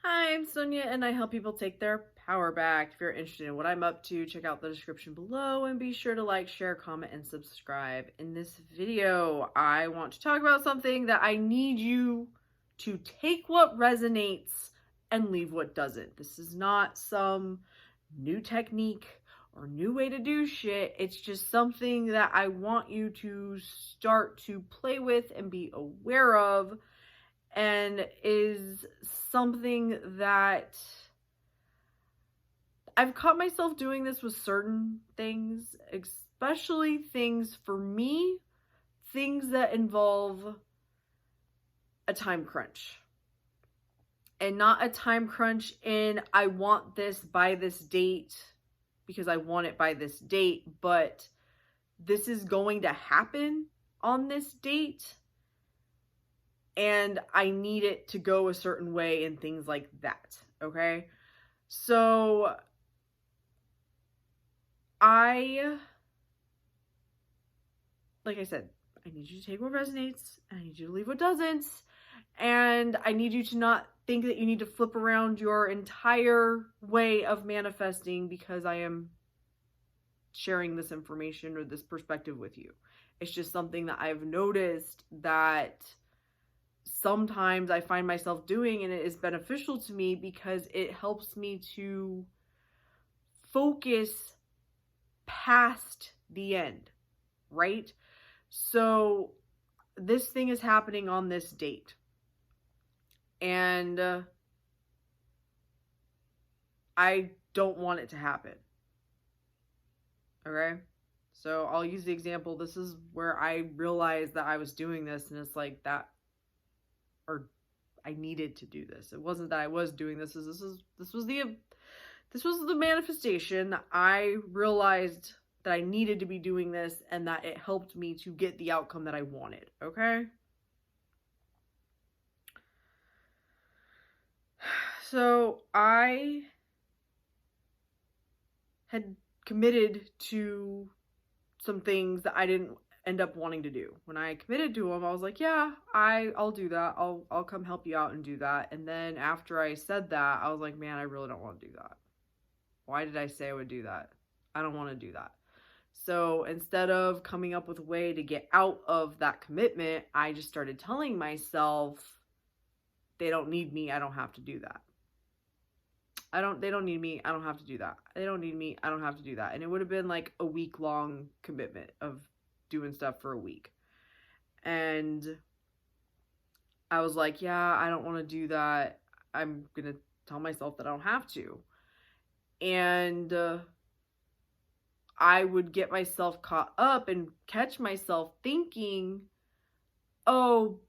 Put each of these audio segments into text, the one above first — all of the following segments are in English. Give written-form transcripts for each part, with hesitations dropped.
Hi, I'm Sonia, and I help people take their power back. If you're interested in what I'm up to, check out the description below and be sure to like, share, comment, and subscribe. In this video, I want to talk about something that I need you to take what resonates and leave what doesn't. This is not some new technique or new way to do shit. It's just something that I want you to start to play with and be aware of, and is something that I've caught myself doing this with certain things, especially things for me, things that involve a time crunch. And not a time crunch in I want this by this date because I want it by this date, but this is going to happen on this date and I need it to go a certain way and things like that, okay? So like I said, I need you to take what resonates, and I need you to leave what doesn't, and I need you to not think that you need to flip around your entire way of manifesting because I am sharing this information or this perspective with you. It's just something that I've noticed that sometimes I find myself doing, and it is beneficial to me because it helps me to focus past the end, right? So this thing is happening on this date, and I don't want it to happen. Okay? So I'll use the example. This is where I realized that I was doing this, and it's like that, or I needed to do this. It wasn't that I was doing this. This was the manifestation. I realized that I needed to be doing this and that it helped me to get the outcome that I wanted, okay? So I had committed to some things that I didn't end up wanting to do. When I committed to them, I was like, yeah, I'll do that. I'll come help you out and do that. And then after I said that, I was like, man, I really don't want to do that. Why did I say I would do that? I don't want to do that. So instead of coming up with a way to get out of that commitment, I just started telling myself, they don't need me, I don't have to do that. They don't need me, I don't have to do that. They don't need me, I don't have to do that. And it would have been like a week-long commitment of doing stuff for a week. And I was like, yeah, I don't want to do that. I'm going to tell myself that I don't have to. And I would get myself caught up and catch myself thinking, oh,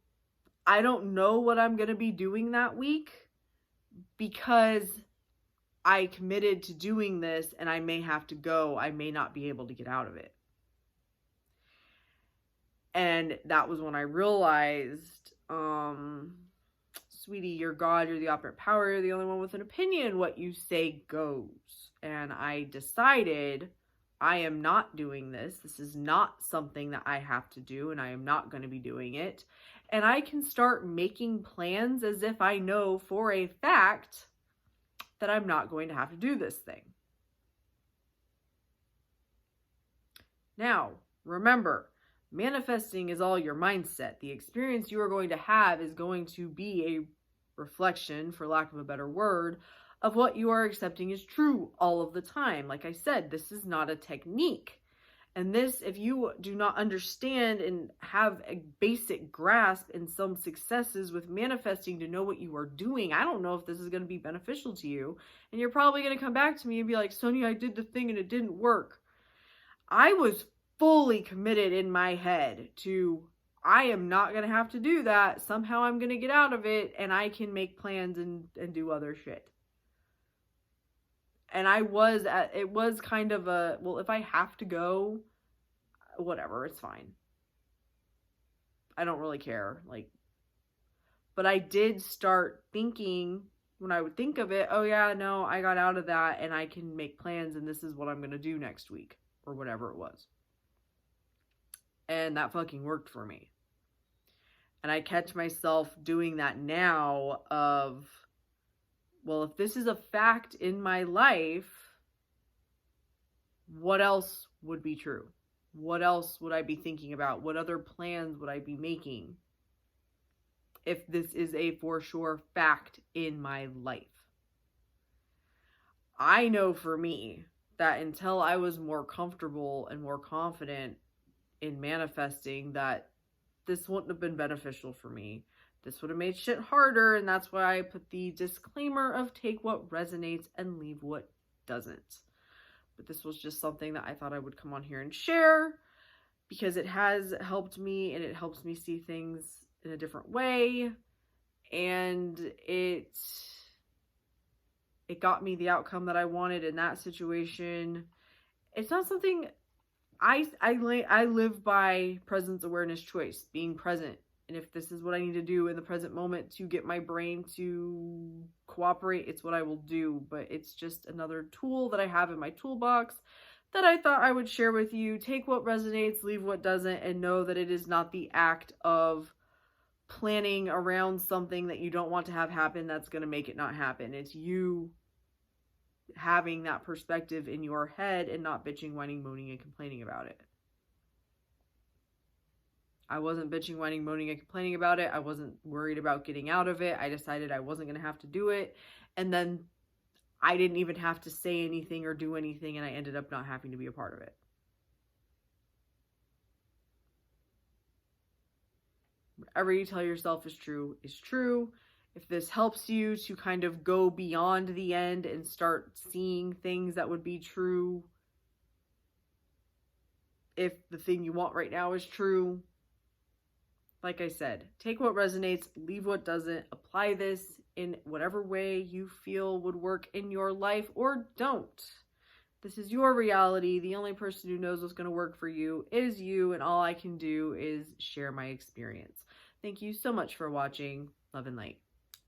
I don't know what I'm going to be doing that week because I committed to doing this and I may have to go. I may not be able to get out of it. And that was when I realized, sweetie, you're God, you're the operant power, you're the only one with an opinion. What you say goes. And I decided I am not doing this. This is not something that I have to do, and I am not going to be doing it. And I can start making plans as if I know for a fact that I'm not going to have to do this thing. Now, remember, manifesting is all your mindset. The experience you are going to have is going to be a reflection, for lack of a better word, of what you are accepting is true all of the time. Like I said, this is not a technique. And this, if you do not understand and have a basic grasp in some successes with manifesting to know what you are doing, I don't know if this is going to be beneficial to you. And you're probably going to come back to me and be like, Sonia, I did the thing and it didn't work. I was fully committed in my head to, I am not going to have to do that. Somehow I'm going to get out of it and I can make plans and do other shit. And it was kind of a, well, if I have to go, whatever, it's fine. I don't really care. But I did start thinking, when I would think of it, oh yeah, no, I got out of that and I can make plans and this is what I'm going to do next week or whatever it was. And that fucking worked for me. And I catch myself doing that now of, well, if this is a fact in my life, what else would be true? What else would I be thinking about? What other plans would I be making if this is a for sure fact in my life? I know for me that until I was more comfortable and more confident in manifesting, that this wouldn't have been beneficial for me. This would have made shit harder, and that's why I put the disclaimer of take what resonates and leave what doesn't. But this was just something that I thought I would come on here and share because it has helped me, and it helps me see things in a different way, and it got me the outcome that I wanted in that situation. It's not something I live by presence, awareness, choice, being present. And if this is what I need to do in the present moment to get my brain to cooperate, it's what I will do. But it's just another tool that I have in my toolbox that I thought I would share with you. Take what resonates, leave what doesn't, and know that it is not the act of planning around something that you don't want to have happen that's going to make it not happen. It's you having that perspective in your head and not bitching, whining, moaning, and complaining about it. I wasn't bitching, whining, moaning, and complaining about it. I wasn't worried about getting out of it. I decided I wasn't going to have to do it. And then I didn't even have to say anything or do anything, and I ended up not having to be a part of it. Whatever you tell yourself is true is true. If this helps you to kind of go beyond the end and start seeing things that would be true, if the thing you want right now is true, like I said, take what resonates, leave what doesn't. Apply this in whatever way you feel would work in your life, or don't. This is your reality. The only person who knows what's going to work for you is you, and all I can do is share my experience. Thank you so much for watching. Love and light.